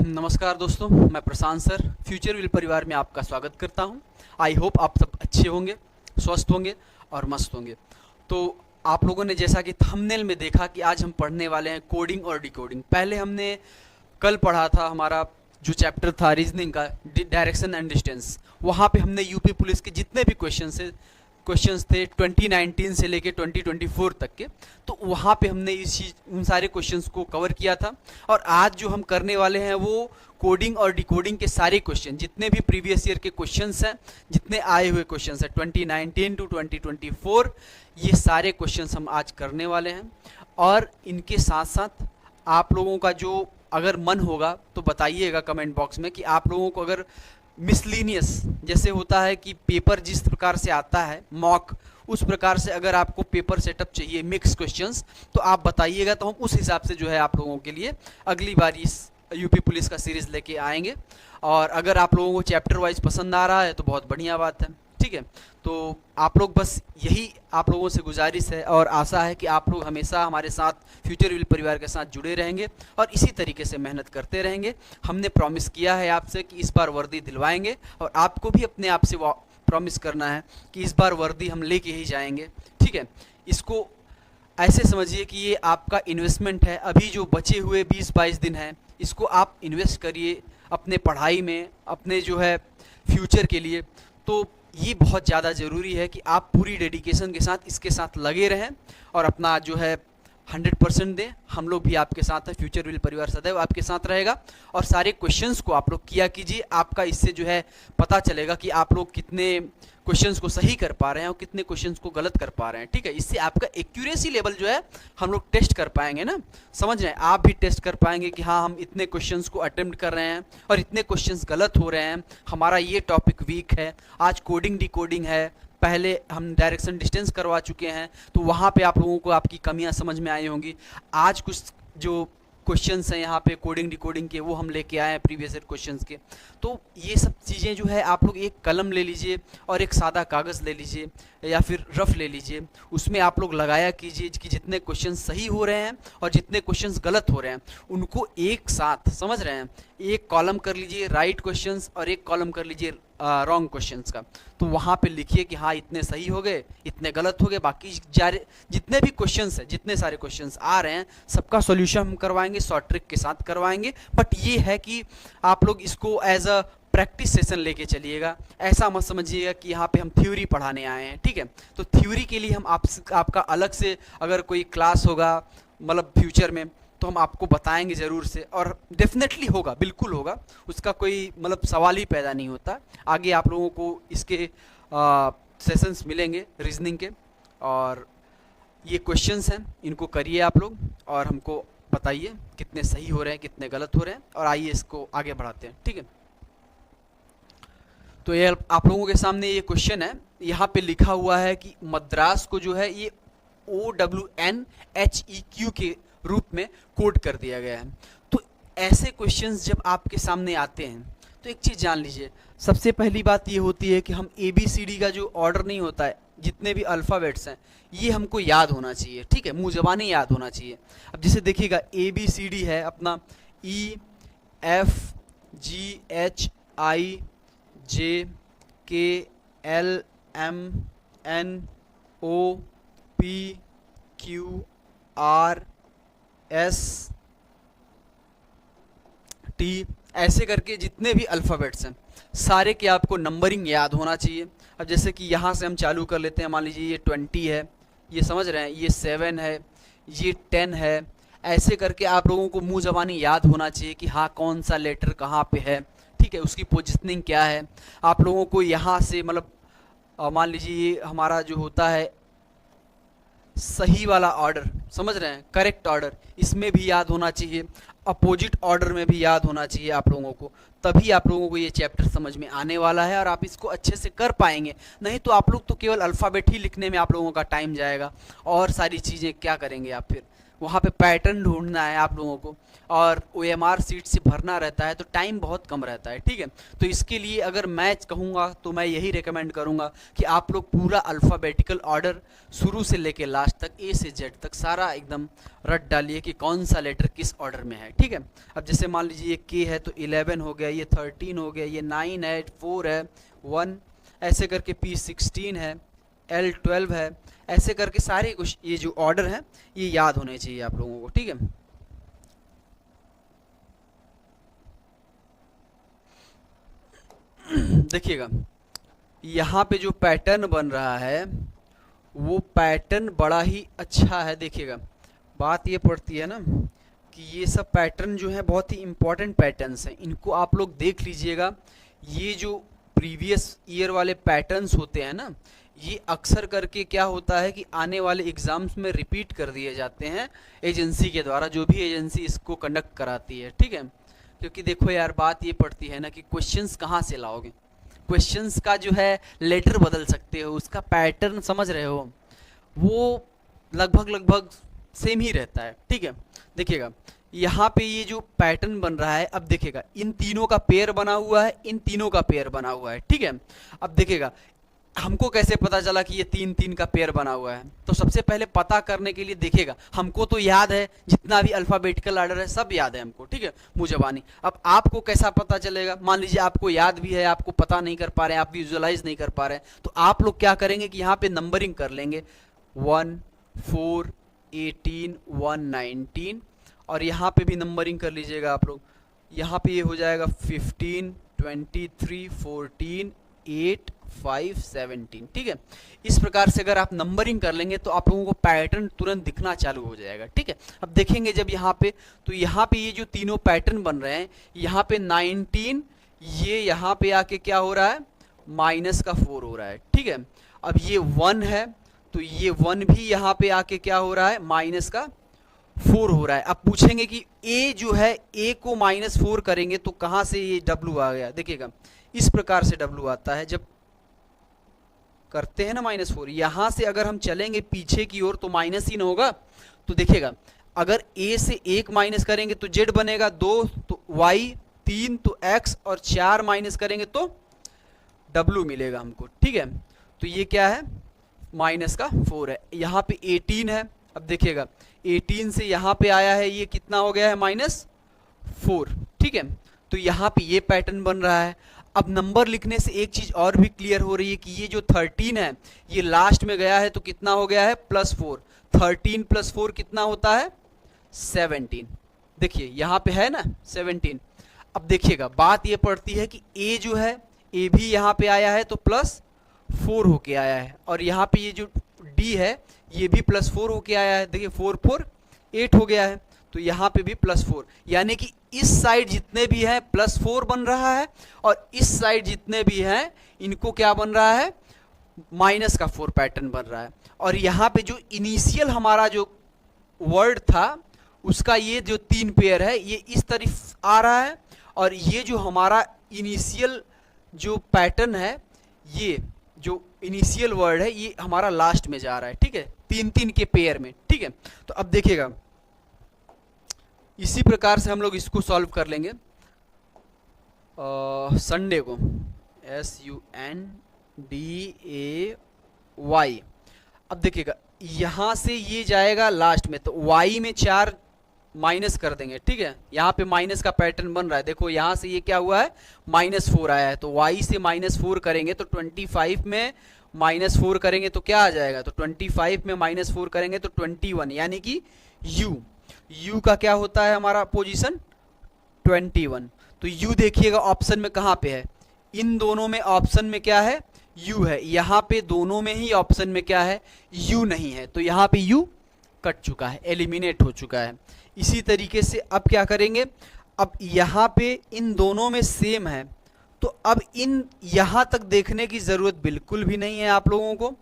नमस्कार दोस्तों, मैं प्रशांत सर फ्यूचर विल परिवार में आपका स्वागत करता हूं। आई होप आप सब अच्छे होंगे, स्वस्थ होंगे और मस्त होंगे। तो आप लोगों ने जैसा कि थंबनेल में देखा कि आज हम पढ़ने वाले हैं कोडिंग और डिकोडिंग। पहले हमने कल पढ़ा था हमारा जो चैप्टर था रीजनिंग का, डायरेक्शन एंड डिस्टेंस। वहाँ पे हमने यूपी पुलिस के जितने भी क्वेश्चंस थे 2019 से लेके 2024 तक के, तो वहाँ पे हमने उन सारे क्वेश्चंस को कवर किया था। और आज जो हम करने वाले हैं वो कोडिंग और डिकोडिंग के सारे क्वेश्चन, जितने भी प्रीवियस ईयर के क्वेश्चंस हैं, जितने आए हुए क्वेश्चंस हैं 2019 टू 2024, ये सारे क्वेश्चंस हम आज करने वाले हैं। और इनके साथ साथ आप लोगों का जो अगर मन होगा तो बताइएगा कमेंट बॉक्स में कि आप लोगों को अगर मिसलिनियस जैसे होता है कि पेपर जिस प्रकार से आता है मॉक, उस प्रकार से अगर आपको पेपर सेटअप चाहिए मिक्स क्वेश्चंस, तो आप बताइएगा, तो हम उस हिसाब से जो है आप लोगों के लिए अगली बार इस यूपी पुलिस का सीरीज़ लेके आएंगे। और अगर आप लोगों को चैप्टर वाइज पसंद आ रहा है तो बहुत बढ़िया बात है, ठीक है। तो आप लोग बस यही आप लोगों से गुजारिश है और आशा है कि आप लोग हमेशा हमारे साथ फ्यूचर विल परिवार के साथ जुड़े रहेंगे और इसी तरीके से मेहनत करते रहेंगे। हमने प्रॉमिस किया है आपसे कि इस बार वर्दी दिलवाएंगे, और आपको भी अपने आप से प्रॉमिस करना है कि इस बार वर्दी हम लेके ही जाएंगे, ठीक है। इसको ऐसे समझिए कि ये आपका इन्वेस्टमेंट है। अभी जो बचे हुए 20-22 दिन हैं, इसको आप इन्वेस्ट करिए अपने पढ़ाई में, अपने जो है फ्यूचर के लिए। तो ये बहुत ज़्यादा ज़रूरी है कि आप पूरी डेडिकेशन के साथ इसके साथ लगे रहें और अपना जो है 100% दें। हम लोग भी आपके साथ हैं, फ्यूचर विल परिवार सदैव आपके साथ रहेगा। और सारे क्वेश्चंस को आप लोग किया कीजिए, आपका इससे जो है पता चलेगा कि आप लोग कितने क्वेश्चंस को सही कर पा रहे हैं और कितने क्वेश्चंस को गलत कर पा रहे हैं, ठीक है। इससे आपका एक्यूरेसी लेवल जो है हम लोग टेस्ट कर पाएंगे ना, समझ रहे हैं। आप भी टेस्ट कर पाएंगे कि हाँ, हम इतने क्वेश्चंस को अटेम्प्ट कर रहे हैं और इतने क्वेश्चंस गलत हो रहे हैं, हमारा ये टॉपिक वीक है। आज कोडिंग डिकोडिंग है, पहले हम डायरेक्शन डिस्टेंस करवा चुके हैं, तो वहाँ पे आप लोगों को आपकी कमियाँ समझ में आई होंगी। आज कुछ जो क्वेश्चंस हैं यहाँ पे कोडिंग डिकोडिंग के, वो हम लेके आए हैं प्रीवियस ईयर क्वेश्चंस के। तो ये सब चीज़ें जो है आप लोग एक कलम ले लीजिए और एक सादा कागज़ ले लीजिए या फिर रफ ले लीजिए, उसमें आप लोग लगाया कीजिए कि जितने क्वेश्चंस सही हो रहे हैं और जितने क्वेश्चंस गलत हो रहे हैं उनको एक साथ, समझ रहे हैं, एक कॉलम कर लीजिए राइट क्वेश्चंस और एक कॉलम कर लीजिए रॉन्ग क्वेश्चंस का। तो वहाँ पे लिखिए कि हाँ, इतने सही हो गए, इतने गलत हो गए। बाकी जितने भी क्वेश्चंस हैं, जितने सारे क्वेश्चंस आ रहे हैं, सबका सॉल्यूशन हम करवाएंगे, शॉर्ट ट्रिक के साथ करवाएंगे। बट ये है कि आप लोग इसको एज अ प्रैक्टिस सेशन लेके चलिएगा। ऐसा मत समझिएगा कि यहाँ पे हम थ्योरी पढ़ाने आए हैं, ठीक है। तो थ्योरी के लिए हम आपका अलग से अगर कोई क्लास होगा, मतलब फ्यूचर में, तो हम आपको बताएंगे ज़रूर से, और डेफिनेटली होगा, बिल्कुल होगा, उसका कोई मतलब सवाल ही पैदा नहीं होता। आगे आप लोगों को इसके सेशंस मिलेंगे रीजनिंग के, और ये क्वेश्चंस हैं, इनको करिए आप लोग और हमको बताइए कितने सही हो रहे हैं, कितने गलत हो रहे हैं, और आइए इसको आगे बढ़ाते हैं, ठीक है। तो ये आप लोगों के सामने ये क्वेश्चन है, यहाँ पे लिखा हुआ है कि मद्रास को जो है ये OWNHEQ के रूप में कोड कर दिया गया है। तो ऐसे क्वेश्चंस जब आपके सामने आते हैं तो एक चीज़ जान लीजिए, सबसे पहली बात ये होती है कि हम ABCD का जो ऑर्डर नहीं होता है, जितने भी अल्फ़ाबेट्स हैं, ये हमको याद होना चाहिए, ठीक है, मुँह ज़बानी याद होना चाहिए। अब जैसे देखिएगा ABCD है अपना EFGHIJKLMNOPQRST, ऐसे करके जितने भी अल्फ़ाबेट्स हैं सारे के आपको नंबरिंग याद होना चाहिए। अब जैसे कि यहाँ से हम चालू कर लेते हैं, मान लीजिए ये 20 है, ये समझ रहे हैं, ये 7 है, ये 10 है। ऐसे करके आप लोगों को मुँह ज़बानी याद होना चाहिए कि हाँ, कौन सा लेटर कहाँ पे है, ठीक है, उसकी पोजिशनिंग क्या है। आप लोगों को यहाँ से मतलब मान लीजिए ये हमारा जो होता है सही वाला ऑर्डर, समझ रहे हैं, करेक्ट ऑर्डर, इसमें भी याद होना चाहिए, अपोजिट ऑर्डर में भी याद होना चाहिए आप लोगों को। तभी आप लोगों को ये चैप्टर समझ में आने वाला है और आप इसको अच्छे से कर पाएंगे। नहीं तो आप लोग तो केवल अल्फ़ाबेट ही लिखने में आप लोगों का टाइम जाएगा, और सारी चीज़ें क्या करेंगे आप फिर, वहाँ पे पैटर्न ढूंढना है आप लोगों को, और OMR सीट से भरना रहता है, तो टाइम बहुत कम रहता है, ठीक है। तो इसके लिए अगर मैं कहूँगा तो मैं यही रिकमेंड करूँगा कि आप लोग पूरा अल्फ़ाबेटिकल ऑर्डर शुरू से लेके लास्ट तक A से Z तक सारा एकदम रट डालिए कि कौन सा लेटर किस ऑर्डर में है, ठीक है। अब जैसे मान लीजिए ये K है तो 11 हो गया, ये 13 हो गया, ये 9 है, 4 है, 1, ऐसे करके P 16 है, L 12 है, ऐसे करके सारे कुछ ये जो ऑर्डर है ये याद होने चाहिए आप लोगों को, ठीक है। देखिएगा यहाँ पे जो पैटर्न बन रहा है वो पैटर्न बड़ा ही अच्छा है। देखिएगा बात ये पड़ती है ना कि ये सब पैटर्न जो है बहुत ही इम्पोर्टेंट पैटर्न्स हैं, इनको आप लोग देख लीजिएगा। ये जो प्रीवियस ईयर वाले पैटर्न्स होते हैं ना, ये अक्सर करके क्या होता है कि आने वाले एग्ज़ाम्स में रिपीट कर दिए जाते हैं एजेंसी के द्वारा, जो भी एजेंसी इसको कंडक्ट कराती है, ठीक है। क्योंकि देखो यार बात ये पड़ती है ना कि क्वेश्चंस कहाँ से लाओगे, क्वेश्चंस का जो है लेटर बदल सकते हो, उसका पैटर्न समझ रहे हो, वो लगभग सेम ही रहता है, ठीक है। देखिएगा यहाँ पे ये जो पैटर्न बन रहा है, अब देखिएगा इन तीनों का पेयर बना हुआ है, इन तीनों का पेयर बना हुआ है, ठीक है। अब देखिएगा हमको कैसे पता चला कि ये 3-3 का पेयर बना हुआ है, तो सबसे पहले पता करने के लिए देखिएगा हमको तो याद है जितना भी अल्फ़ाबेटिकल ऑर्डर है सब याद है हमको, ठीक है, मुँह ज़बानी। अब आपको कैसा पता चलेगा, मान लीजिए आपको याद भी है, आपको पता नहीं कर पा रहे हैं, आप विजुअलाइज नहीं कर पा रहे हैं, तो आप लोग क्या करेंगे कि यहाँ पे नंबरिंग कर लेंगे 1, 4, 18, 1, 19, और यहाँ पे भी नंबरिंग कर लीजिएगा आप लोग। यहाँ पे ये हो जाएगा 15, 23, 14, 8, 5, 17, ठीक है। इस प्रकार से अगर आप नंबरिंग कर लेंगे तो आप लोगों को पैटर्न तुरंत दिखना चालू हो जाएगा, ठीक है। अब देखेंगे जब यहाँ पे, तो यहाँ पे ये जो तीनों पैटर्न बन रहे हैं, यहाँ पे 19, ये यहाँ पे आके क्या हो रहा है, माइनस का 4 हो रहा है, ठीक है। अब ये 1 है तो ये 1 भी यहाँ पे आके क्या हो रहा है, माइनस का 4 हो रहा है। अब पूछेंगे कि A जो है, A को -4 करेंगे तो कहाँ से ये W आ गया। देखिएगा इस प्रकार से W आता है, जब करते हैं ना -4, यहाँ से अगर हम चलेंगे पीछे की ओर तो माइनस ही ना होगा। तो देखिएगा अगर A से 1 माइनस करेंगे तो Z बनेगा 2, तो Y 3, तो X, और 4 माइनस करेंगे तो W मिलेगा हमको, ठीक है। तो ये क्या है, माइनस का 4 है। यहाँ पे 18 है, अब देखिएगा 18 से यहाँ पे आया है, ये कितना हो गया है, -4, ठीक है। तो यहाँ पे ये पैटर्न बन रहा है। अब नंबर लिखने से एक चीज़ और भी क्लियर हो रही है कि ये जो 13 है ये लास्ट में गया है तो कितना हो गया है, +4, 13 + 4 कितना होता है, 17। देखिए यहाँ पे है ना 17। अब देखिएगा बात ये पड़ती है कि A जो है, A भी यहाँ पे आया है तो +4 होके आया है, और यहाँ पे ये जो D है ये भी +4 होके आया है। देखिए 4 4 8 हो गया है, तो यहाँ पे भी +4, यानी कि इस साइड जितने भी हैं +4 बन रहा है, और इस साइड जितने भी हैं इनको क्या बन रहा है, -4 पैटर्न बन रहा है। और यहाँ पे जो इनिशियल हमारा जो वर्ड था उसका ये जो 3 पेयर है ये इस तरफ आ रहा है, और ये जो हमारा इनिशियल जो पैटर्न है, ये जो इनिशियल वर्ड है ये हमारा लास्ट में जा रहा है, ठीक है, 3-3 के पेयर में, ठीक है। तो अब देखिएगा इसी प्रकार से हम लोग इसको सॉल्व कर लेंगे संडे को, SUNDAY। अब देखिएगा यहाँ से ये जाएगा लास्ट में, तो Y में 4 माइनस कर देंगे, ठीक है। यहाँ पे माइनस का पैटर्न बन रहा है, देखो यहाँ से ये क्या हुआ है, -4 आया है, तो Y से -4 करेंगे तो 25 में -4 करेंगे तो क्या आ जाएगा, तो 25 में -4 करेंगे तो 21, यानी कि U का क्या होता है हमारा पोजीशन 21। तो U देखिएगा ऑप्शन में कहाँ पे है, इन दोनों में ऑप्शन में क्या है, U है। यहाँ पे दोनों में ही ऑप्शन में क्या है, U नहीं है, तो यहाँ पे U कट चुका है, एलिमिनेट हो चुका है। इसी तरीके से अब क्या करेंगे, अब यहाँ पे इन दोनों में सेम है, तो अब इन यहाँ तक देखने की ज़रूरत बिल्कुल भी नहीं है आप लोगों को,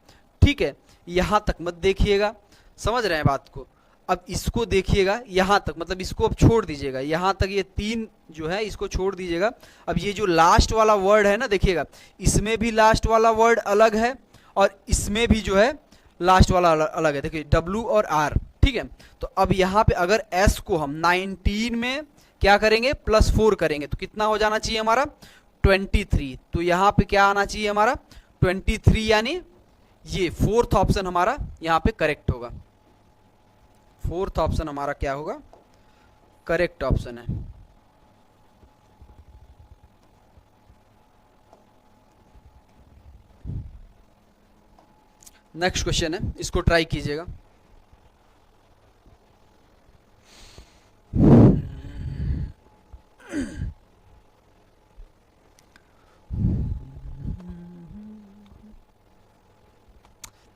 ठीक है। यहाँ तक मत देखिएगा, समझ रहे हैं बात को। अब इसको देखिएगा यहाँ तक, मतलब इसको अब छोड़ दीजिएगा, यहाँ तक ये 3 जो है इसको छोड़ दीजिएगा। अब ये जो लास्ट वाला वर्ड है ना, देखिएगा इसमें भी लास्ट वाला वर्ड अलग है और इसमें भी जो है लास्ट वाला अलग है। देखिए W और R, ठीक है। तो अब यहाँ पे अगर s को हम 19 में क्या करेंगे, +4 करेंगे तो कितना हो जाना चाहिए हमारा 23। तो यहाँ पे क्या आना चाहिए हमारा 23, यानी ये फोर्थ ऑप्शन हमारा यहाँ पे करेक्ट होगा। फोर्थ ऑप्शन हमारा क्या होगा, करेक्ट ऑप्शन है। नेक्स्ट क्वेश्चन है, इसको ट्राई कीजिएगा।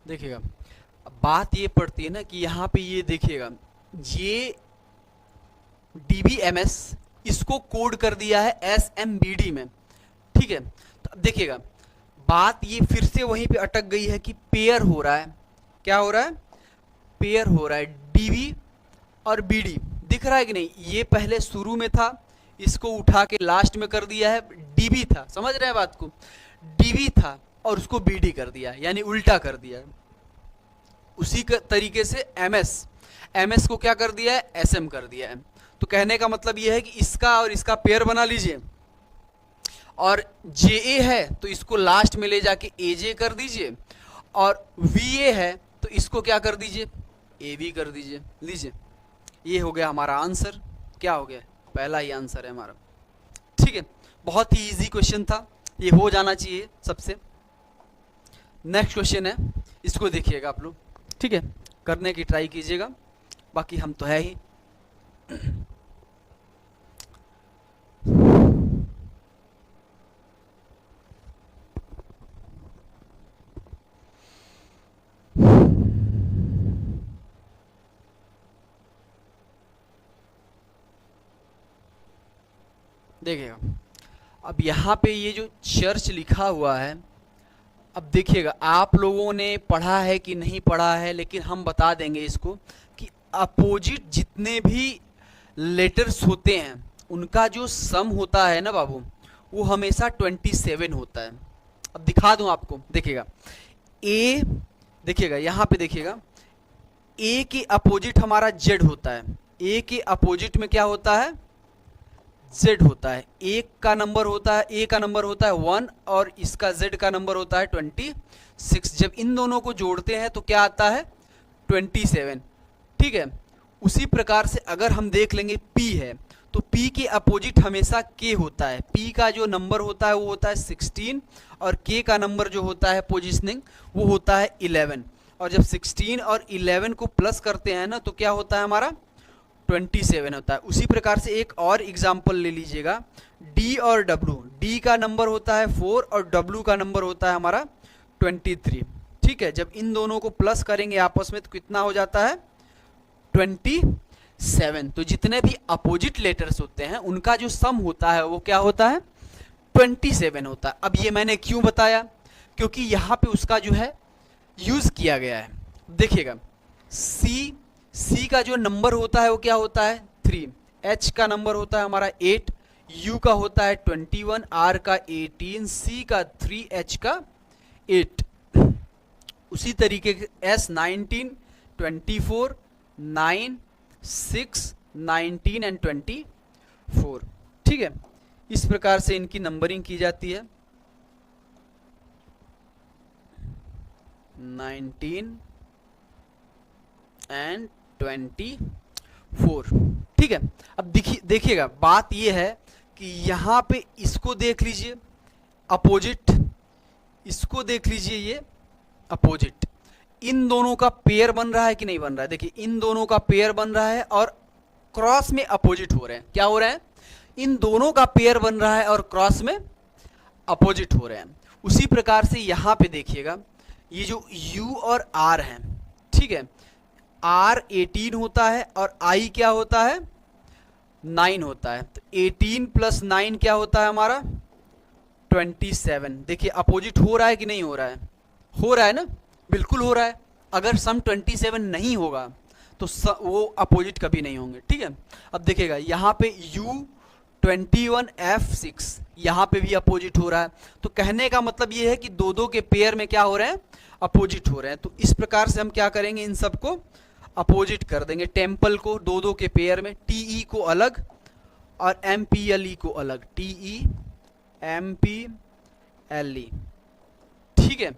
देखिएगा, अब बात ये पड़ती है ना कि यहाँ पे ये देखिएगा, ये DBMS इसको कोड कर दिया है SMBD में, ठीक है। तो अब देखिएगा, बात ये फिर से वहीं पे अटक गई है कि पेयर हो रहा है। क्या हो रहा है, पेयर हो रहा है। DB और BD दिख रहा है कि नहीं, ये पहले शुरू में था, इसको उठा के लास्ट में कर दिया है। DB था, समझ रहे हैं बात को, DB था और उसको BD कर दिया, यानी उल्टा कर दिया। उसी तरीके से MS को क्या कर दिया है, SM कर दिया है। तो कहने का मतलब ये है कि इसका और इसका पेयर बना लीजिए, और JA है तो इसको लास्ट में ले जाके AJ कर दीजिए, और VA है तो इसको क्या कर दीजिए, AB कर दीजिए। लीजिए, ये हो गया हमारा आंसर। क्या हो गया, पहला ही आंसर है हमारा, ठीक है। बहुत ही इजी क्वेश्चन था, ये हो जाना चाहिए सबसे। नेक्स्ट क्वेश्चन है, इसको देखिएगा आप लोग, ठीक है, करने की ट्राई कीजिएगा, बाकी हम तो है ही। देखिएगा, अब यहाँ पे ये जो चर्च लिखा हुआ है, अब देखिएगा आप लोगों ने पढ़ा है कि नहीं पढ़ा है, लेकिन हम बता देंगे इसको कि अपोजिट जितने भी लेटर्स होते हैं उनका जो सम होता है ना बाबू, वो हमेशा 27 होता है। अब दिखा दूं आपको, देखिएगा ए, देखिएगा यहाँ पे देखिएगा, ए के अपोजिट हमारा जेड होता है। ए के अपोजिट में क्या होता है, Z होता है। एक का नंबर होता है, A का नंबर होता है 1 और इसका Z का नंबर होता है 26। जब इन दोनों को जोड़ते हैं तो क्या आता है 27, ठीक है। उसी प्रकार से अगर हम देख लेंगे P है तो P के अपोजिट हमेशा K होता है। P का जो नंबर होता है वो होता है 16 और K का नंबर जो होता है पोजिशनिंग वो होता है 11। और जब 16 और 11 को प्लस करते हैं ना तो क्या होता है हमारा 27 होता है। उसी प्रकार से एक और एग्जाम्पल ले लीजिएगा, D और W। D का नंबर होता है 4 और W का नंबर होता है हमारा 23, ठीक है। जब इन दोनों को प्लस करेंगे आपस में तो कितना हो जाता है 27। तो जितने भी अपोजिट लेटर्स होते हैं उनका जो सम होता है वो क्या होता है 27 होता है। अब ये मैंने क्यों बताया, क्योंकि यहाँ पे उसका जो है यूज किया गया है। देखिएगा, C का जो नंबर होता है वो क्या होता है 3, H का नंबर होता है हमारा 8, U का होता है 21, R का 18, C का 3, H का 8। उसी तरीके से S 19, 24, 9, 6, 19 एंड 24, ठीक है। इस प्रकार से इनकी नंबरिंग की जाती है। 19 एंड 24, ठीक है। अब देखिएगा, बात ये है कि यहाँ पे इसको देख लीजिए अपोजिट, इसको देख लीजिए ये अपोजिट, इन दोनों का पेयर बन रहा है कि नहीं बन रहा है। देखिए इन दोनों का पेयर बन रहा है और क्रॉस में अपोजिट हो रहे हैं। क्या हो रहे हैं, इन दोनों का पेयर बन रहा है और क्रॉस में अपोजिट हो रहे हैं। उसी प्रकार से यहाँ पे देखिएगा, ये जो U और R हैं, ठीक है, R 18 होता है और I क्या होता है 9 होता है। तो 18 + 9 क्या होता है हमारा 27। देखिए अपोजिट हो रहा है कि नहीं हो रहा है, हो रहा है ना, बिल्कुल हो रहा है। अगर सम 27 नहीं होगा तो वो अपोजिट कभी नहीं होंगे, ठीक है। अब देखिएगा यहाँ पे U 21 F6, यहाँ पे भी अपोजिट हो रहा है। तो कहने का मतलब ये है कि दो दो के पेयर में क्या हो रहे हैं, अपोजिट हो रहे हैं। तो इस प्रकार से हम क्या करेंगे, इन सबको अपोजिट कर देंगे, टेम्पल को दो दो के पेयर में, टीई को अलग और एमपीएलई को अलग, टीई एमपीएलई, ठीक है।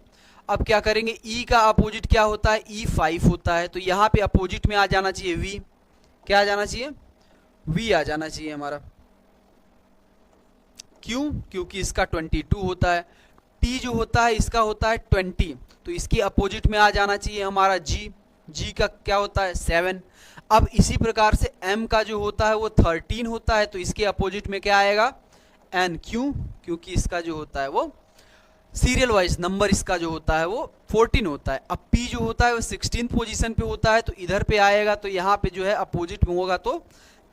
अब क्या करेंगे, ई का अपोजिट क्या होता है, E5 होता है, तो यहाँ पे अपोजिट में आ जाना चाहिए V, क्या आ जाना चाहिए, V आ जाना चाहिए हमारा। क्यों, क्योंकि इसका 22 होता है, T जो होता है इसका होता है 20, तो इसके अपोजिट में आ जाना चाहिए हमारा G, G का क्या होता है 7। अब इसी प्रकार से M का जो होता है वो 13 होता है, तो इसके अपोजिट में क्या आएगा N, क्यों, क्योंकि इसका जो होता है वो सीरियल वाइज नंबर इसका जो होता है वो 14 होता है। अब P जो होता है वो 16th पोजीशन पे होता है, तो इधर पे आएगा, तो यहाँ पे जो है अपोजिट में होगा तो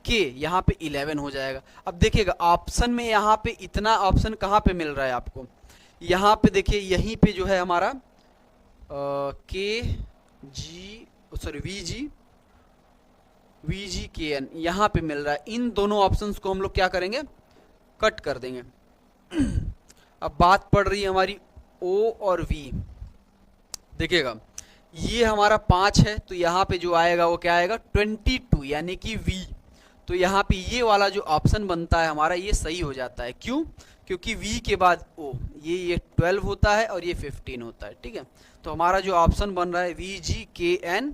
K, यहाँ पे 11 हो जाएगा। अब देखिएगा ऑप्शन में यहाँ पे इतना ऑप्शन कहाँ पे मिल रहा है आपको, यहाँ पे देखिए यहीं पे जो है हमारा VGKN यहाँ पे मिल रहा है। इन दोनों ऑप्शंस को हम लोग क्या करेंगे, कट कर देंगे। अब बात पड़ रही है हमारी O और V, देखिएगा ये हमारा 5 है, तो यहाँ पे जो आएगा वो क्या आएगा 22, यानी कि V, तो यहाँ पे ये वाला जो ऑप्शन बनता है हमारा ये सही हो जाता है। क्यों, क्योंकि V के बाद O, ये 12 होता है और ये 15 होता है, ठीक है। तो हमारा जो ऑप्शन बन रहा है VGKN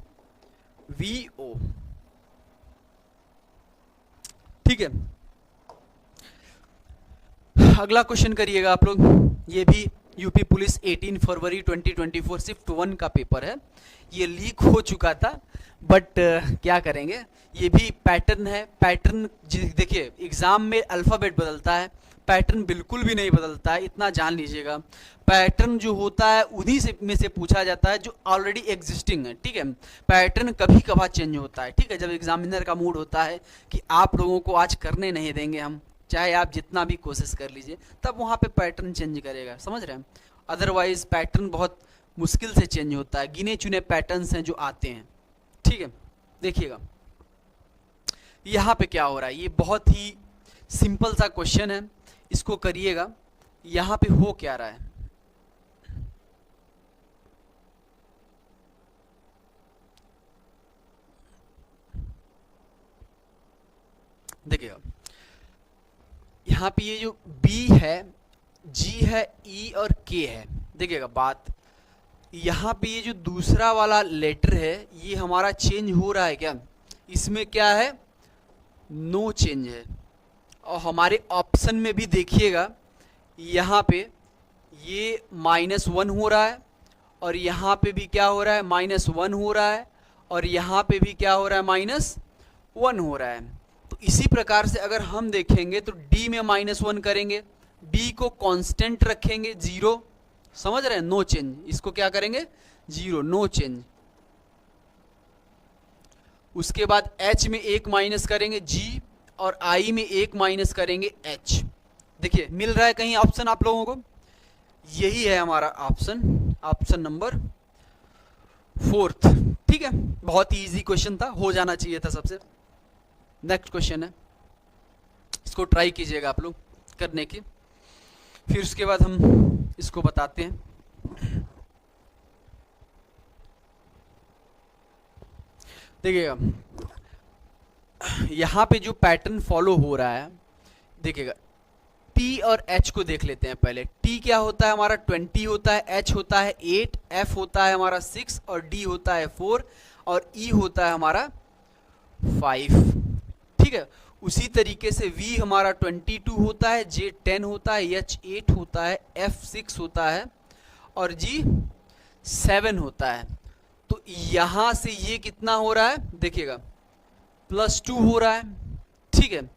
VO, ठीक है। अगला क्वेश्चन करिएगा आप लोग, ये भी यूपी पुलिस 18 फरवरी 2024 शिफ्ट 1 का पेपर है। ये लीक हो चुका था, बट क्या करेंगे, ये भी पैटर्न है। पैटर्न देखिए एग्जाम में अल्फ़ाबेट बदलता है, पैटर्न बिल्कुल भी नहीं बदलता है, इतना जान लीजिएगा। पैटर्न जो होता है उन्हीं से में से पूछा जाता है जो ऑलरेडी एग्जिस्टिंग है, ठीक है। पैटर्न कभी कभार चेंज होता है, ठीक है। जब एग्जामिनर का मूड होता है कि आप लोगों को आज करने नहीं देंगे हम, चाहे आप जितना भी कोशिश कर लीजिए, तब वहाँ पे पैटर्न चेंज करेगा, समझ रहे हैं। अदरवाइज पैटर्न बहुत मुश्किल से चेंज होता है, गिने चुने पैटर्न्स हैं जो आते हैं, ठीक है। देखिएगा यहाँ पे क्या हो रहा है, ये बहुत ही सिंपल सा क्वेश्चन है, इसको करिएगा। यहाँ पे हो क्या रहा है, देखिएगा यहाँ पे ये जो B है, G है, E और K है। देखिएगा बात, यहाँ पे ये जो दूसरा वाला लेटर है ये हमारा चेंज हो रहा है क्या, इसमें क्या है नो चेंज है। और हमारे ऑप्शन में भी देखिएगा यहाँ पे ये -1 हो रहा है, और यहाँ पे भी क्या हो रहा है -1 हो रहा है, और यहाँ पे भी क्या हो रहा है -1 हो रहा है। तो इसी प्रकार से अगर हम देखेंगे तो D में -1 करेंगे, B को कांस्टेंट रखेंगे 0, समझ रहे हैं, नो चेंज। इसको क्या करेंगे 0, नो चेंज। उसके बाद H में 1 माइनस करेंगे G, और I में 1 माइनस करेंगे H। देखिए मिल रहा है कहीं ऑप्शन आप लोगों को, यही है हमारा ऑप्शन, ऑप्शन नंबर 4, ठीक है। बहुत ही इजी क्वेश्चन था, हो जाना चाहिए था सबसे। नेक्स्ट क्वेश्चन है, इसको ट्राई कीजिएगा आप लोग करने की, फिर उसके बाद हम इसको बताते हैं। देखिएगा यहाँ पे जो पैटर्न फॉलो हो रहा है, देखिएगा T और H को देख लेते हैं पहले। T क्या होता है हमारा 20 होता है, H होता है 8, F होता है हमारा 6, और D होता है 4, और E होता है हमारा 5, ठीक है। उसी तरीके से V हमारा 22 होता है, J 10 होता है, H 8 होता है, F 6 होता है, और G 7 होता है। तो यहाँ से ये कितना हो रहा है, देखिएगा +2 हो रहा है, ठीक है।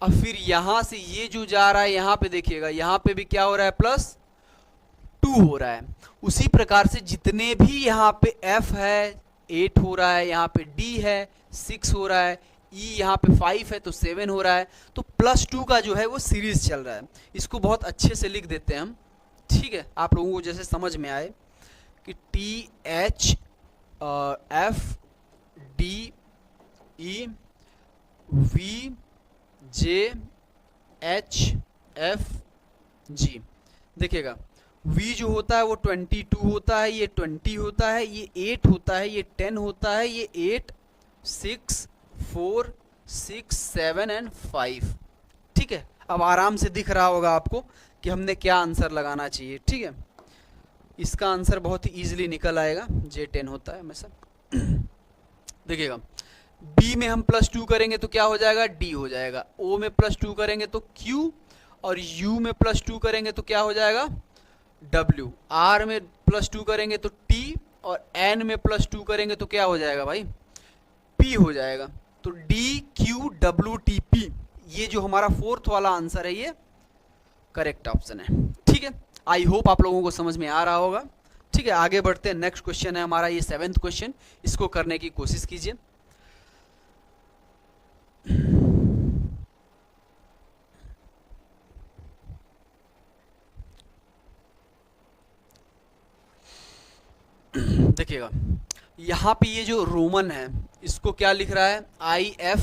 अब फिर यहाँ से ये जो जा रहा है यहाँ पे देखिएगा, यहाँ पे भी क्या हो रहा है +2 हो रहा है। उसी प्रकार से जितने भी यहाँ पे F है 8 हो रहा है, यहाँ पे D है 6 हो रहा है, E यहाँ पे 5 है तो 7 हो रहा है। तो +2 का जो है वो सीरीज चल रहा है। इसको बहुत अच्छे से लिख देते हैं हम, ठीक है, आप लोगों को जैसे समझ में आए कि TH F D E V J H F G। देखिएगा V जो होता है वो 22 होता है, ये 20 होता है, ये 8 होता है, ये 10 होता है, ये 8 6 4 6 7 एंड 5। ठीक है, अब आराम से दिख रहा होगा आपको कि हमने क्या आंसर लगाना चाहिए। ठीक है, इसका आंसर बहुत ही इजीली निकल आएगा, J10 होता है हमेशा। देखिएगा, B में हम +2 करेंगे तो क्या हो जाएगा, D हो जाएगा। O में +2 करेंगे तो Q, और U में +2 करेंगे तो क्या हो जाएगा, W। R में +2 करेंगे तो T, और N में +2 करेंगे तो क्या हो जाएगा भाई, P हो जाएगा। तो D Q W T P, ये जो हमारा फोर्थ वाला आंसर है ये करेक्ट ऑप्शन है। ठीक है, आई होप आप लोगों को समझ में आ रहा होगा। ठीक है, आगे बढ़ते हैं। नेक्स्ट क्वेश्चन है हमारा ये 7th क्वेश्चन, इसको करने की कोशिश कीजिए। देखिएगा, यहाँ पे ये जो रोमन है इसको क्या लिख रहा है, IF,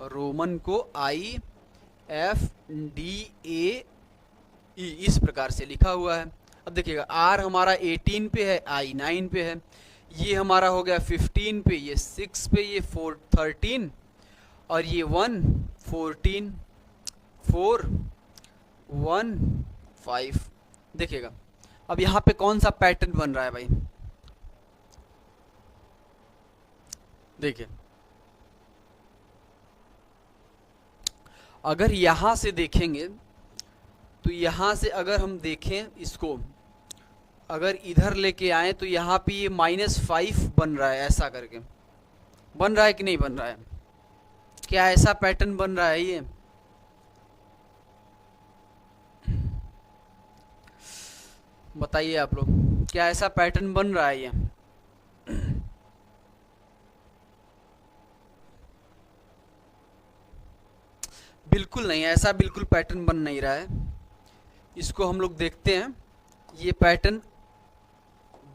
रोमन को IFDAE इस प्रकार से लिखा हुआ है। अब देखिएगा, R हमारा 18 पे है, I 9 पे है, ये हमारा हो गया 15 पे, ये 6 पे, ये 4 13, और ये 1 14 4 1 5। देखिएगा, अब यहाँ पे कौन सा पैटर्न बन रहा है भाई, देखिए अगर यहाँ से देखेंगे तो यहाँ से अगर हम देखें इसको, अगर इधर लेके आए तो यहाँ पे ये -5 बन रहा है, ऐसा करके बन रहा है कि नहीं बन रहा है, क्या ऐसा पैटर्न बन रहा है ये, बताइए आप लोग, क्या ऐसा पैटर्न बन रहा है ये। बिल्कुल नहीं, ऐसा बिल्कुल पैटर्न बन नहीं रहा है। इसको हम लोग देखते हैं, ये पैटर्न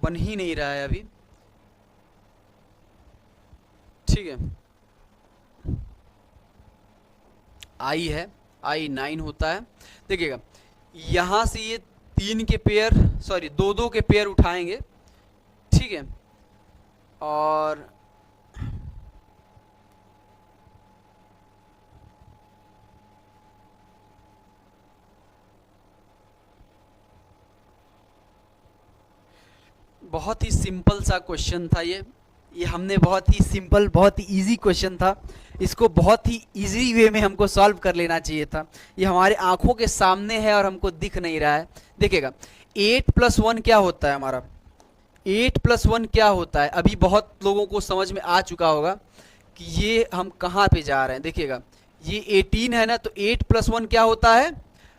बन ही नहीं रहा है अभी। ठीक है, I है, I 9 होता है। देखिएगा, यहाँ से ये 3 के पेयर, सॉरी 2 के पेयर उठाएंगे। ठीक है, और बहुत ही सिंपल सा क्वेश्चन था ये हमने बहुत ही सिंपल, बहुत ही इजी क्वेश्चन था, इसको बहुत ही इजी वे में हमको सॉल्व कर लेना चाहिए था। ये हमारे आंखों के सामने है और हमको दिख नहीं रहा है। देखिएगा, 8 + 1 क्या होता है हमारा, 8 + 1 क्या होता है, अभी बहुत लोगों को समझ में आ चुका होगा कि ये हम कहाँ पे जा रहे हैं। देखिएगा, ये 18 है ना, तो 8 + 1 क्या होता है,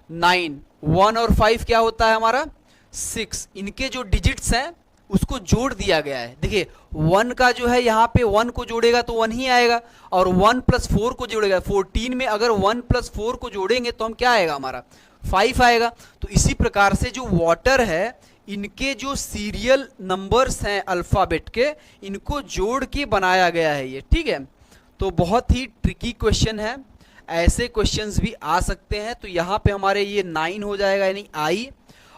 9, 1 और 5 क्या होता है हमारा, 6। इनके जो डिजिट्स हैं उसको जोड़ दिया गया है। देखिए, 1 का जो है यहाँ पे 1 को जोड़ेगा तो 1 ही आएगा, और 1 + 4 को जोड़ेगा, 14 में अगर 1 + 4 को जोड़ेंगे तो हम क्या आएगा हमारा, 5 आएगा। तो इसी प्रकार से जो वाटर है, इनके जो सीरियल नंबर्स हैं अल्फ़ाबेट के, इनको जोड़ के बनाया गया है ये। ठीक है, तो बहुत ही ट्रिकी क्वेश्चन है, ऐसे क्वेश्चंस भी आ सकते हैं। तो यहाँ पे हमारे ये 9 हो जाएगा, यानी I,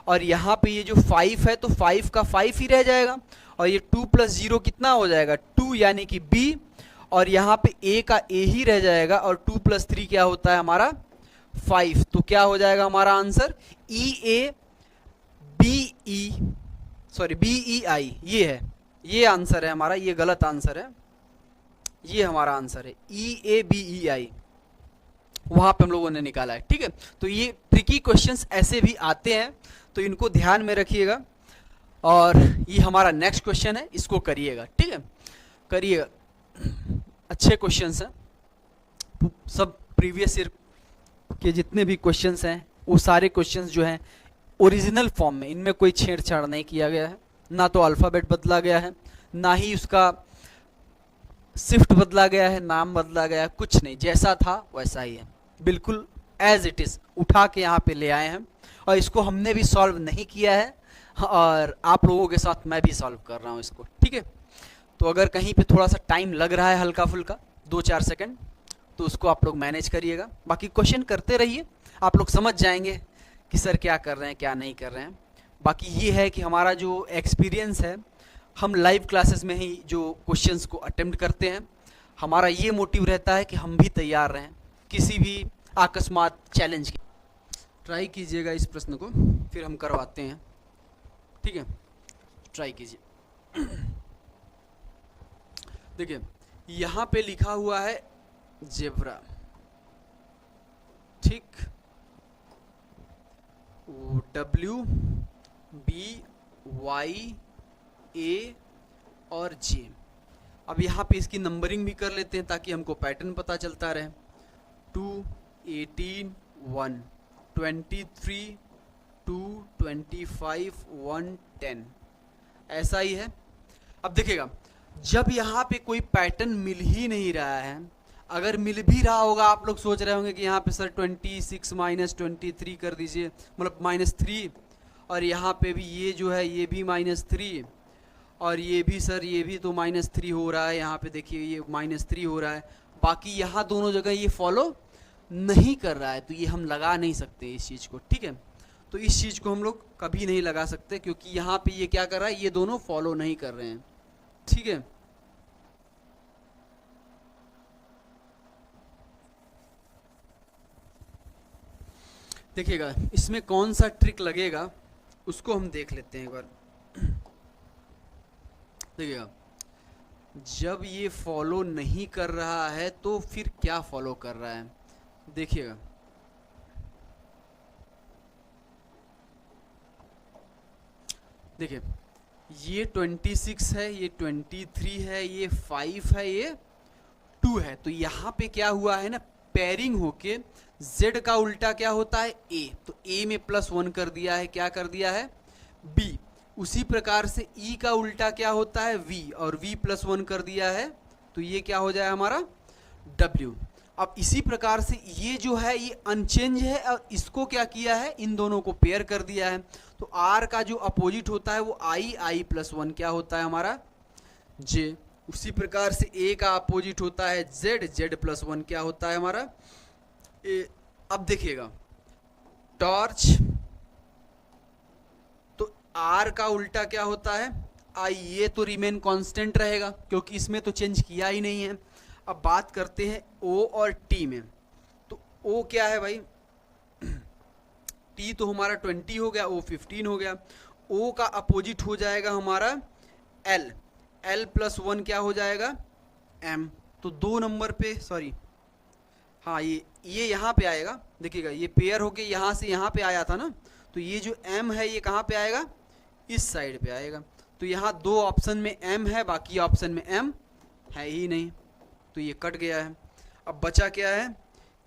और यहाँ पे ये जो 5 है तो 5 का 5 ही रह जाएगा, और ये 2 + 0 कितना हो जाएगा, 2, यानी कि B, और यहाँ पे A का A ही रह जाएगा, और 2 + 3 क्या होता है हमारा, 5। तो क्या हो जाएगा हमारा आंसर, BEI, ये है, ये आंसर है हमारा, ये गलत आंसर है, ये हमारा आंसर है EABEI, वहाँ पे हम लोगों ने निकाला है। ठीक है, तो ये ट्रिकी क्वेश्चंस ऐसे भी आते हैं, तो इनको ध्यान में रखिएगा। और ये हमारा नेक्स्ट क्वेश्चन है, इसको करिएगा। ठीक है, करिएगा, अच्छे क्वेश्चंस हैं, सब प्रीवियस ईयर के जितने भी क्वेश्चंस हैं वो सारे क्वेश्चंस जो हैं ओरिजिनल फॉर्म में, इनमें कोई छेड़छाड़ नहीं किया गया है, ना तो अल्फ़ाबेट बदला गया है, ना ही उसका शिफ्ट बदला गया है, नाम बदला गया है, कुछ नहीं, जैसा था वैसा ही है, बिल्कुल एज इट इज़ उठा के यहाँ पे ले आए हैं। और इसको हमने भी सॉल्व नहीं किया है, और आप लोगों के साथ मैं भी सॉल्व कर रहा हूँ इसको। ठीक है, तो अगर कहीं पे थोड़ा सा टाइम लग रहा है हल्का फुल्का 2-4 सेकंड, तो उसको आप लोग मैनेज करिएगा, बाकी क्वेश्चन करते रहिए, आप लोग समझ जाएंगे कि सर क्या कर रहे हैं क्या नहीं कर रहे हैं। बाकी ये है कि हमारा जो एक्सपीरियंस है हम लाइव क्लासेस में ही जो क्वेश्चंस को अटेम्प्ट करते हैं, हमारा ये मोटिव रहता है कि हम भी तैयार रहें किसी भी अकस्मात चैलेंज के। ट्राई कीजिएगा इस प्रश्न को, फिर हम करवाते हैं, ठीक है? ट्राई कीजिए। देखिए यहाँ पे लिखा हुआ है जेब्रा, ठीक, W B Y A और J। अब यहाँ पे इसकी नंबरिंग भी कर लेते हैं ताकि हमको पैटर्न पता चलता रहे। 2, 18, 1, 23, 2, 25, 1, 10, ऐसा ही है। अब देखिएगा जब यहाँ पे कोई पैटर्न मिल ही नहीं रहा है, अगर मिल भी रहा होगा आप लोग सोच रहे होंगे कि यहाँ पे सर 26 माइनस 23 कर दीजिए, मतलब -3, और यहाँ पे भी ये जो है ये भी -3, और ये भी सर ये भी तो -3 हो रहा है, यहाँ पे देखिए ये -3 हो रहा है, बाकी यहाँ दोनों जगह ये फॉलो नहीं कर रहा है, तो ये हम लगा नहीं सकते इस चीज़ को, ठीक है? तो इस चीज़ को हम लोग कभी नहीं लगा सकते क्योंकि यहाँ पे ये क्या कर रहा है, ये दोनों फॉलो नहीं कर रहे हैं, ठीक है? देखिएगा इसमें कौन सा ट्रिक लगेगा उसको हम देख लेते हैं एक बार। देखिएगा जब ये फॉलो नहीं कर रहा है तो फिर क्या फॉलो कर रहा है, देखिएगा देखिए ये 26 है, ये 23 है, ये 5 है, ये 2 है, तो यहाँ पे क्या हुआ है ना, पेयरिंग होके Z का उल्टा क्या होता है A, तो A में +1 कर दिया है, क्या कर दिया है B। उसी प्रकार से E का उल्टा क्या होता है V, और V +1 कर दिया है, तो ये क्या हो जाए हमारा W। अब इसी प्रकार से ये जो है ये अनचेंज है और इसको क्या किया है, इन दोनों को पेयर कर दिया है, तो R का जो अपोजिट होता है वो I +1 क्या होता है हमारा J। उसी प्रकार से A का अपोजिट होता है Z +1 क्या होता है हमारा A। अब देखिएगा टॉर्च, तो R का उल्टा क्या होता है I, ये तो रिमेन कांस्टेंट रहेगा क्योंकि इसमें तो चेंज किया ही नहीं है। अब बात करते हैं O और T में, तो O क्या है भाई, T तो हमारा 20 हो गया, O 15 हो गया, O का अपोजिट हो जाएगा हमारा L +1 क्या हो जाएगा M। तो 2 नंबर पे सॉरी हाँ ये यहाँ पे आएगा, देखिएगा ये पेयर होके यहाँ से यहाँ पे आया था ना, तो ये जो M है ये कहाँ पे आएगा, इस साइड पे आएगा, तो यहाँ 2 ऑप्शन में M है, बाकी ऑप्शन में M है ही नहीं, तो ये कट गया है। अब बचा क्या है,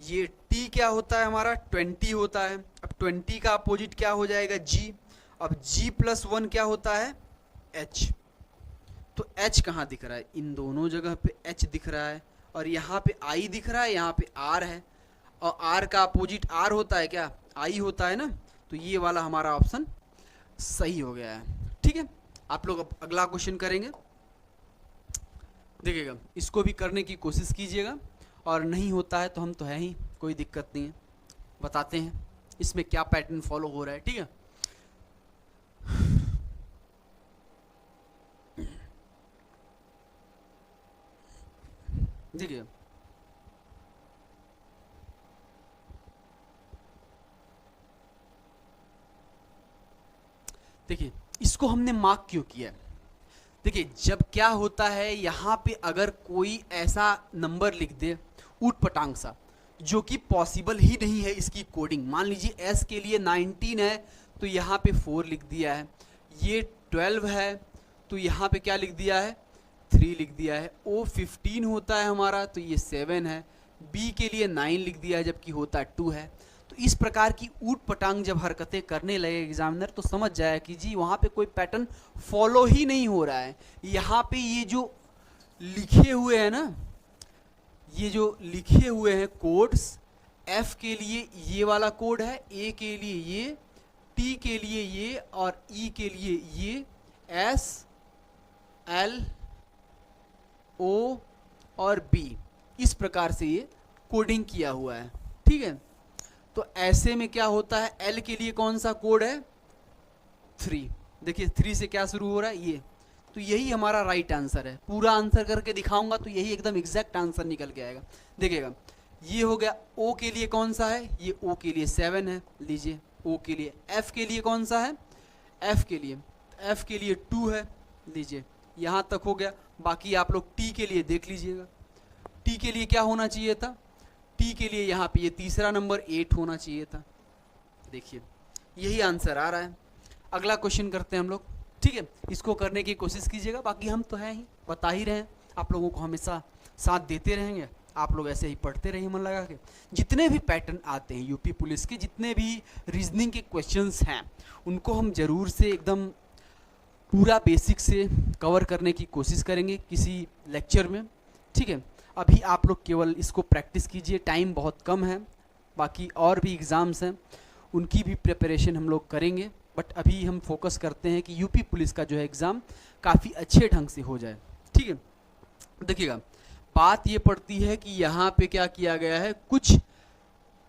ये T क्या होता है हमारा 20 होता है, अब 20 का अपोजिट क्या हो जाएगा G, अब G +1 क्या होता है H, तो H कहाँ दिख रहा है, इन दोनों जगह पे H दिख रहा है, और यहाँ पे I दिख रहा है, यहाँ पे R है, और R का अपोजिट R होता है क्या, I होता है ना, तो ये वाला हमारा ऑप्शन सही हो गया है, ठीक है? आप लोग अब अगला क्वेश्चन करेंगे, देखिएगा इसको भी करने की कोशिश कीजिएगा, और नहीं होता है तो हम तो है ही, कोई दिक्कत नहीं है, बताते हैं इसमें क्या पैटर्न फॉलो हो रहा है, ठीक है? देखिए देखिए इसको हमने मार्क क्यों किया है, देखिए जब क्या होता है यहाँ पे अगर कोई ऐसा नंबर लिख दे ऊट पटांग सा जो कि पॉसिबल ही नहीं है इसकी कोडिंग, मान लीजिए S के लिए 19 है तो यहाँ पे 4 लिख दिया है, ये 12 है तो यहाँ पे क्या लिख दिया है 3 लिख दिया है, O 15 होता है हमारा तो ये 7 है, B के लिए 9 लिख दिया है जबकि होता 2 है। तो इस प्रकार की ऊट पटांग जब हरकतें करने लगे एग्जामिनर तो समझ जाए कि जी वहाँ पे कोई पैटर्न फॉलो ही नहीं हो रहा है। यहाँ पे ये जो लिखे हुए हैं ना, ये जो लिखे हुए हैं कोड्स, F के लिए ये वाला कोड है, A के लिए ये, T के लिए ये, और E के लिए ये, S, L, O और B, इस प्रकार से ये कोडिंग किया हुआ है, ठीक है? तो ऐसे में क्या होता है, L के लिए कौन सा कोड है 3, देखिए 3 से क्या शुरू हो रहा है ये, तो यही हमारा राइट आंसर है। पूरा आंसर करके दिखाऊंगा तो यही एकदम एग्जैक्ट आंसर निकल के आएगा। देखिएगा, ये हो गया। ओ के लिए कौन सा है? ये ओ के लिए 7 है, लीजिए। ओ के लिए। एफ के लिए कौन सा है? एफ के लिए 2 है, लीजिए। यहाँ तक हो गया। बाकी आप लोग टी के लिए देख लीजिएगा। टी के लिए क्या होना चाहिए था? टी के लिए यहाँ पे ये तीसरा नंबर 8 होना चाहिए था। देखिए, यही आंसर आ रहा है। अगला क्वेश्चन करते हैं हम लोग, ठीक है। इसको करने की कोशिश कीजिएगा। बाकी हम तो हैं ही, बता ही रहे हैं, आप लोगों को हमेशा साथ देते रहेंगे। आप लोग ऐसे ही पढ़ते रहिए मन लगा के। जितने भी पैटर्न आते हैं यूपी पुलिस के, जितने भी रीजनिंग के क्वेश्चंस हैं, उनको हम ज़रूर से एकदम पूरा बेसिक से कवर करने की कोशिश करेंगे किसी लेक्चर में, ठीक है। अभी आप लोग केवल इसको प्रैक्टिस कीजिए, टाइम बहुत कम है। बाकी और भी एग्ज़ाम्स हैं, उनकी भी प्रिपरेशन हम लोग करेंगे। बट अभी हम फोकस करते हैं कि यूपी पुलिस का जो है एग्ज़ाम काफ़ी अच्छे ढंग से हो जाए, ठीक है। देखिएगा, बात ये पड़ती है कि यहाँ पे क्या किया गया है, कुछ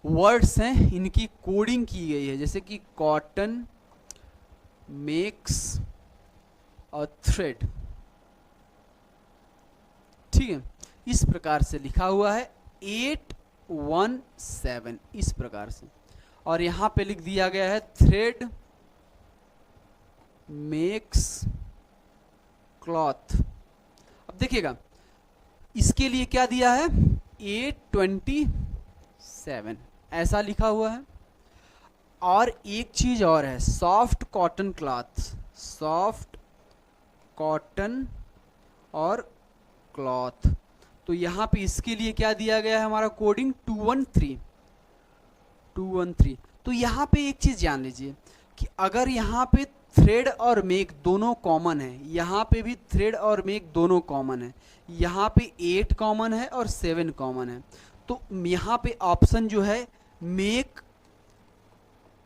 वर्ड्स हैं, इनकी कोडिंग की गई है। जैसे कि कॉटन मेक्स अ थ्रेड, ठीक है। इस प्रकार से लिखा हुआ है 817, इस प्रकार से। और यहाँ पे लिख दिया गया है थ्रेड मेक्स क्लॉथ। अब देखिएगा, इसके लिए क्या दिया है? 827 ऐसा लिखा हुआ है। और एक चीज और है, soft cotton cloth, soft cotton और क्लॉथ। तो यहाँ पे इसके लिए क्या दिया गया है हमारा कोडिंग? 213। तो यहाँ पे एक चीज जान लीजिए कि अगर यहाँ पे थ्रेड और मेक दोनों कॉमन है, यहाँ पे भी थ्रेड और मेक दोनों कॉमन है, यहाँ पे 8 कॉमन है और 7 कॉमन है, तो यहाँ पे ऑप्शन जो है मेक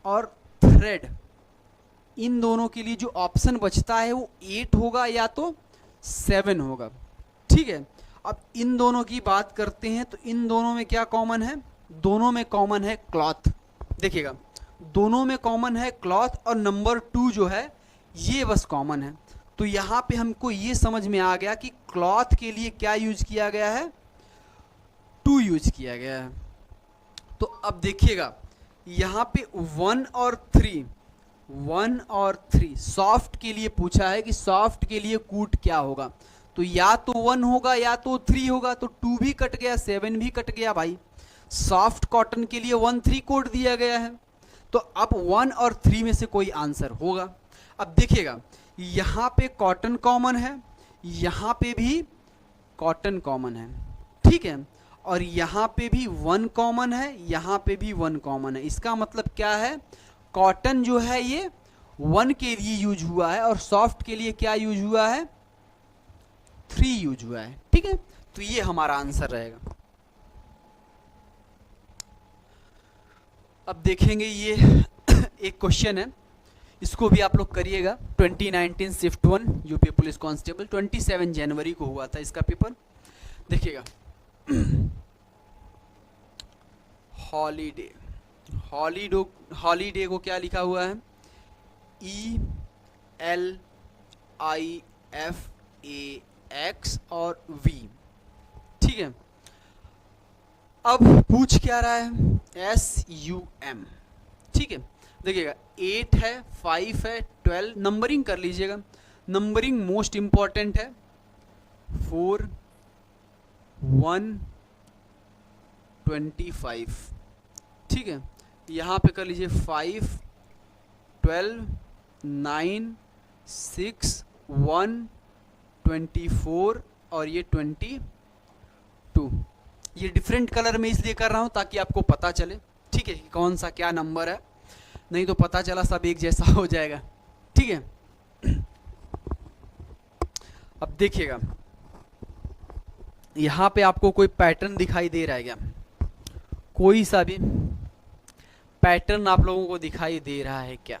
और थ्रेड, इन दोनों के लिए जो ऑप्शन बचता है वो 8 होगा या तो 7 होगा, ठीक है। अब इन दोनों की बात करते हैं तो इन दोनों में क्या कॉमन है? दोनों में कॉमन है क्लॉथ। देखिएगा, दोनों में कॉमन है क्लॉथ और नंबर 2 जो है ये बस कॉमन है। तो यहाँ पे हमको ये समझ में आ गया कि क्लॉथ के लिए क्या यूज किया गया है? 2 यूज किया गया है। तो अब देखिएगा, यहाँ पे 1 और 3 सॉफ्ट के लिए पूछा है कि सॉफ्ट के लिए कूट क्या होगा। तो या तो 1 होगा या तो 3 होगा। तो 2 भी कट गया, 7 भी कट गया भाई। सॉफ्ट कॉटन के लिए 1 3 कोड दिया गया है। तो अब 1 और 3 में से कोई आंसर होगा। अब देखिएगा, यहाँ पे कॉटन कॉमन है, यहाँ पे भी कॉटन कॉमन है, ठीक है। और यहाँ पे भी 1 कॉमन है, यहाँ पे भी 1 कॉमन है। इसका मतलब क्या है? कॉटन जो है ये 1 के लिए यूज हुआ है और सॉफ्ट के लिए क्या यूज हुआ है? 3 यूज हुआ है, ठीक है। तो ये हमारा आंसर रहेगा। अब देखेंगे ये एक क्वेश्चन है, इसको भी आप लोग करिएगा। 2019 शिफ्ट 1 यूपी पुलिस कांस्टेबल, 27 जनवरी को हुआ था इसका पेपर। देखिएगा, हॉलीडे, हॉलीडे को क्या लिखा हुआ है? ELIFAX और V, ठीक है। अब पूछ क्या रहा है? SUM, ठीक है। देखिएगा, 8 है, 5 है, 12, नंबरिंग कर लीजिएगा। नंबरिंग मोस्ट इंपॉर्टेंट है। 4 1 25, ठीक है। यहाँ पे कर लीजिए 5 12 9 6 1 24 और ये 22। ये डिफरेंट कलर में इसलिए कर रहा हूँ ताकि आपको पता चले, ठीक है, कि कौन सा क्या नंबर है। नहीं तो पता चला सब एक जैसा हो जाएगा, ठीक है। अब देखिएगा, यहाँ पे आपको कोई पैटर्न दिखाई दे रहा है क्या? कोई सा भी पैटर्न आप लोगों को दिखाई दे रहा है क्या?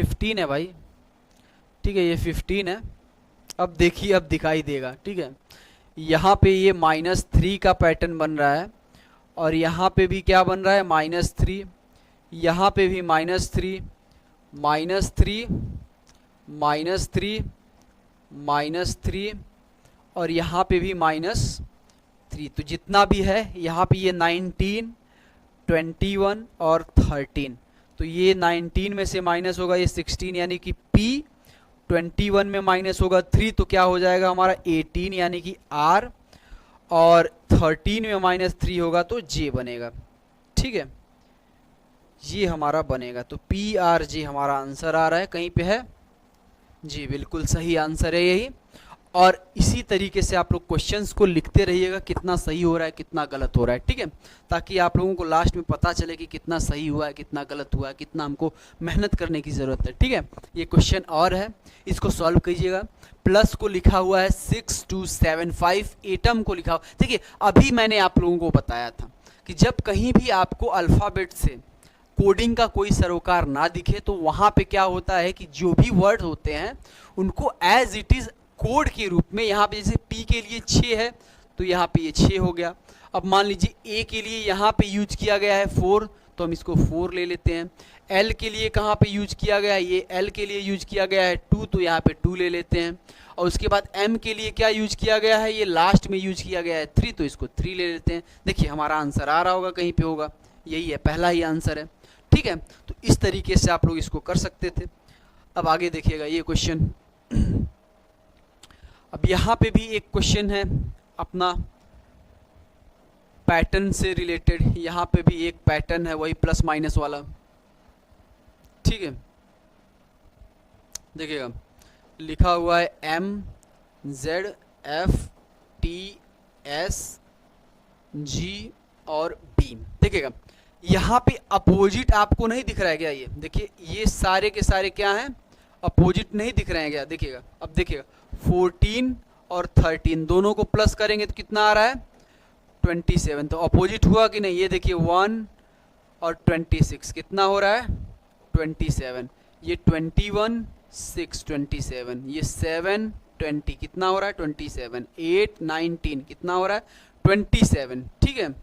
15 है भाई, ठीक है, ये 15 है। अब देखिए, अब दिखाई देगा, ठीक है। यहाँ पे ये -3 का पैटर्न बन रहा है, और यहाँ पे भी क्या बन रहा है, -3, यहाँ पे भी -3, -3, -3, -3, और यहाँ पे भी -3। तो जितना भी है यहाँ पे ये 19, 21 और 13, तो ये 19 में से माइनस होगा ये 16 यानी कि P, 21 में माइनस होगा 3 तो क्या हो जाएगा हमारा 18 यानी कि R, और 13 में -3 होगा तो J बनेगा, ठीक है, ये हमारा बनेगा। तो PRJ हमारा आंसर आ रहा है, कहीं पे है जी, बिल्कुल सही आंसर है यही। और इसी तरीके से आप लोग क्वेश्चंस को लिखते रहिएगा, कितना सही हो रहा है कितना गलत हो रहा है, ठीक है, ताकि आप लोगों को लास्ट में पता चले कि कितना सही हुआ है कितना गलत हुआ है, कितना हमको मेहनत करने की ज़रूरत है, ठीक है। ये क्वेश्चन और है, इसको सॉल्व कीजिएगा। प्लस को लिखा हुआ है 6275, एटम को लिखा हुआ, देखिए अभी मैंने आप लोगों को बताया था कि जब कहीं भी आपको अल्फ़ाबेट से कोडिंग का कोई सरोकार ना दिखे तो वहाँ पे क्या होता है कि जो भी वर्ड होते हैं उनको एज इट इज़ कोड के रूप में, यहाँ पे जैसे P के लिए 6 है तो यहाँ पे ये 6 हो गया। अब मान लीजिए A के लिए यहाँ पे यूज किया गया है 4, तो हम इसको 4 ले लेते हैं। L के लिए कहाँ पे यूज किया गया है, ये L के लिए यूज किया गया है 2, तो यहाँ पे 2 ले लेते हैं। और उसके बाद M के लिए क्या यूज किया गया है, ये लास्ट में यूज किया गया है 3, तो इसको 3 ले लेते हैं। देखिए हमारा आंसर आ रहा होगा, कहीं पे होगा, यही है, पहला ही आंसर है, ठीक है। तो इस तरीके से आप लोग इसको कर सकते थे। अब आगे देखिएगा ये क्वेश्चन, अब यहाँ पे भी एक क्वेश्चन है अपना पैटर्न से रिलेटेड, यहाँ पे भी एक पैटर्न है वही प्लस माइनस वाला, ठीक है। देखिएगा लिखा हुआ है MZFTSG और B। देखिएगा यहाँ पे अपोजिट आपको नहीं दिख रहा है क्या, ये देखिए ये सारे के सारे क्या हैं, अपोजिट नहीं दिख रहे हैं क्या, देखिएगा। अब देखिएगा 14 और 13 दोनों को प्लस करेंगे तो कितना आ रहा है 27, तो अपोजिट हुआ कि नहीं, ये देखिए 1 और 26 कितना हो रहा है 27, ये 21 6 27, ये 7 20 कितना हो रहा है 27, 8 19 कितना हो रहा है 27, ठीक है।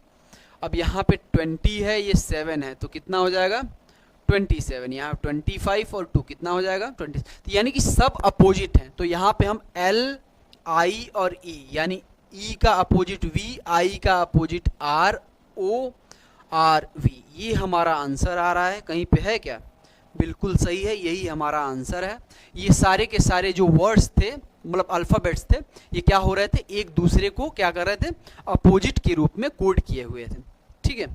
अब यहाँ पे 20 है, ये 7 है, तो कितना हो जाएगा 27, यहाँ 25 और 2 कितना हो जाएगा 20, तो यानी कि सब अपोजिट हैं। तो यहाँ पे हम L, I और E, यानी E का अपोजिट V, I का opposite R, O, R, V, ये हमारा आंसर आ रहा है, कहीं पे है क्या, बिल्कुल सही है, यही हमारा आंसर है। ये सारे के सारे जो वर्ड्स थे, मतलब अल्फ़ाबेट्स थे, ये क्या हो रहे थे, एक दूसरे को क्या कर रहे थे, अपोजिट के रूप में कोड किए हुए थे, ठीक है।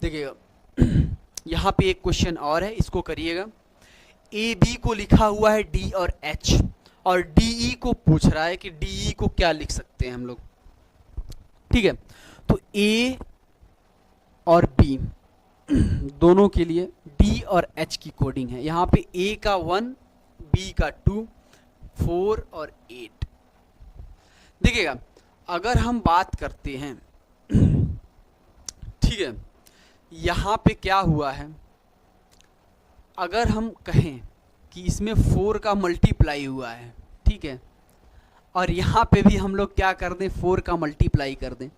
देखिएगा यहाँ पे एक क्वेश्चन और है, इसको करिएगा। AB को लिखा हुआ है D और H, और DE को पूछ रहा है कि DE को क्या लिख सकते हैं हम लोग, ठीक है। तो A और B दोनों के लिए D और H की कोडिंग है। यहाँ पे A का 1, B का 2, 4 और 8। देखिएगा अगर हम बात करते हैं, ठीक है, यहाँ पे क्या हुआ है, अगर हम कहें कि इसमें 4 का मल्टीप्लाई हुआ है, ठीक है, और यहाँ पे भी हम लोग क्या कर दें 4 का मल्टीप्लाई कर दें,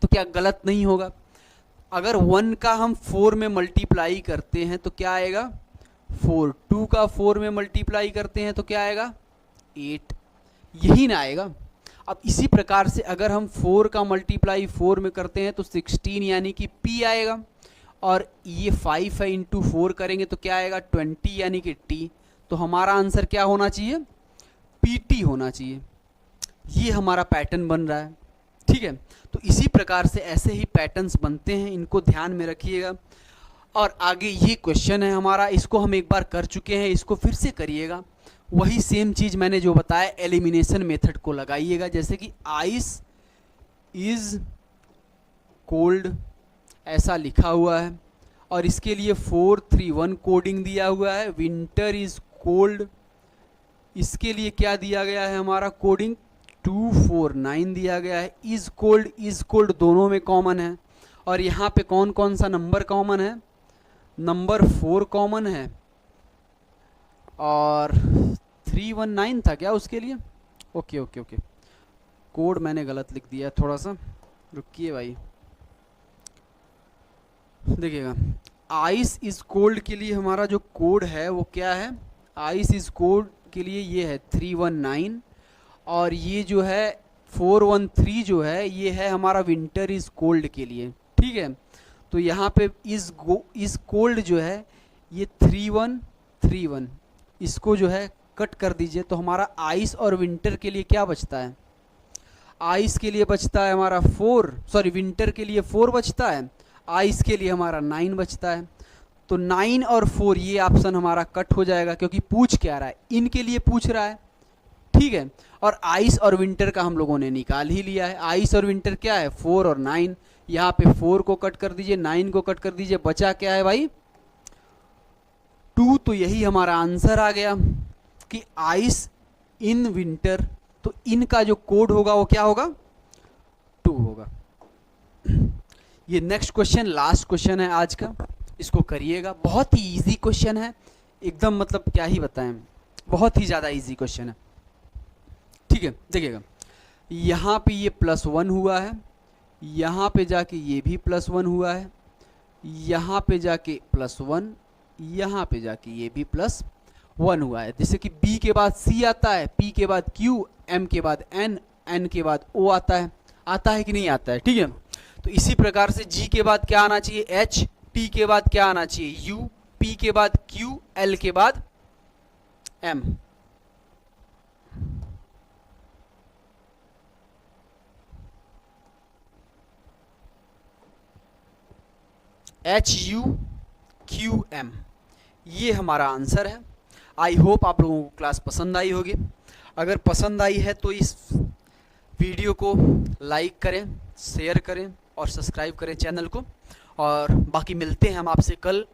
तो क्या गलत नहीं होगा। अगर 1 का हम 4 में मल्टीप्लाई करते हैं तो क्या आएगा 4, 2 का 4 में मल्टीप्लाई करते हैं तो क्या आएगा 8, यही ना आएगा। अब इसी प्रकार से अगर हम 4 का मल्टीप्लाई 4 में करते हैं तो 16 यानी कि P आएगा, और ये 5 है, इंटू 4 करेंगे तो क्या आएगा 20 यानी कि T। तो हमारा आंसर क्या होना चाहिए PT होना चाहिए। ये हमारा पैटर्न बन रहा है, ठीक है। तो इसी प्रकार से ऐसे ही पैटर्न्स बनते हैं, इनको ध्यान में रखिएगा। और आगे ये क्वेश्चन है हमारा, इसको हम एक बार कर चुके हैं, इसको फिर से करिएगा। वही सेम चीज़ मैंने जो बताया, एलिमिनेशन मेथड को लगाइएगा। जैसे कि आइस इज़ कोल्ड ऐसा लिखा हुआ है, और इसके लिए 431 कोडिंग दिया हुआ है। विंटर इज़ कोल्ड, इसके लिए क्या दिया गया है हमारा कोडिंग 249 दिया गया है। इज़ कोल्ड दोनों में कॉमन है, और यहाँ पे कौन कौन सा नंबर कॉमन है, नंबर 4 कॉमन है, और 319 था क्या उसके लिए? ओके ओके ओके, कोड मैंने गलत लिख दिया है, थोड़ा सा रुकिए भाई। देखिएगा, आइस इज कोल्ड के लिए हमारा जो कोड है वो क्या है? आइस इज कोल्ड के लिए ये है 319, और ये जो है 413 जो है ये है हमारा विंटर इज कोल्ड के लिए। ठीक है, तो यहाँ पे इज कोल्ड जो है ये 3131, इसको जो है कट कर दीजिए, तो हमारा आइस और विंटर के लिए क्या बचता है? आइस के लिए बचता है हमारा 4, सॉरी विंटर के लिए 4 बचता है, आइस के लिए हमारा 9 बचता है। तो 9 और 4 ये ऑप्शन हमारा कट हो जाएगा, क्योंकि पूछ क्या रहा है? इनके लिए पूछ रहा है। ठीक है, और आइस और विंटर का हम लोगों ने निकाल ही लिया है। आइस और विंटर क्या है? 4 और 9। यहाँ पे 4 को कट कर दीजिए, 9 को कट कर दीजिए, बचा क्या है भाई? 2। तो यही हमारा आंसर आ गया कि आइस इन विंटर। तो इनका जो कोड होगा वो क्या होगा? 2 होगा। ये नेक्स्ट क्वेश्चन लास्ट क्वेश्चन है आज का, इसको करिएगा, बहुत ही इजी क्वेश्चन है एकदम, मतलब क्या ही बताएं, बहुत ही ज़्यादा इजी क्वेश्चन है। ठीक है, देखिएगा, यहाँ पे ये +1 हुआ है, यहाँ पे जाके ये भी +1 हुआ है, यहाँ पे जाके +1, यहाँ पे जाके ये भी +1 हुआ है। जैसे कि B के बाद C आता है, P के बाद Q, M के बाद N, N के बाद O आता है कि नहीं आता है? ठीक है, तो इसी प्रकार से G के बाद क्या आना चाहिए? H, T के बाद क्या आना चाहिए? U, P के बाद Q, L के बाद M। HUQM, ये हमारा आंसर है। आई होप आप लोगों को क्लास पसंद आई होगी। अगर पसंद आई है तो इस वीडियो को लाइक करें, शेयर करें और सब्सक्राइब करें चैनल को। और बाकी मिलते हैं हम आपसे कल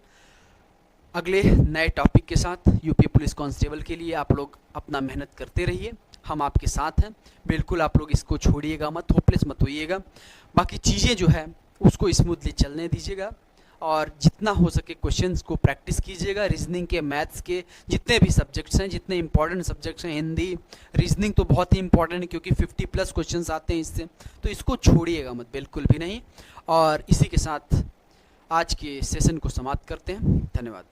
अगले नए टॉपिक के साथ। यूपी पुलिस कांस्टेबल के लिए आप लोग अपना मेहनत करते रहिए, हम आपके साथ हैं। बिल्कुल आप लोग इसको छोड़िएगा मत, होपलेस मत होइएगा। बाकी चीज़ें जो है उसको स्मूथली चलने दीजिएगा, और जितना हो सके क्वेश्चंस को प्रैक्टिस कीजिएगा। रीजनिंग के, मैथ्स के, जितने भी सब्जेक्ट्स हैं, जितने इंपॉर्टेंट सब्जेक्ट्स हैं, हिंदी, रीजनिंग तो बहुत ही इंपॉर्टेंट है, क्योंकि 50+ क्वेश्चंस आते हैं इससे, तो इसको छोड़िएगा मत, बिल्कुल भी नहीं। और इसी के साथ आज के सेशन को समाप्त करते हैं। धन्यवाद।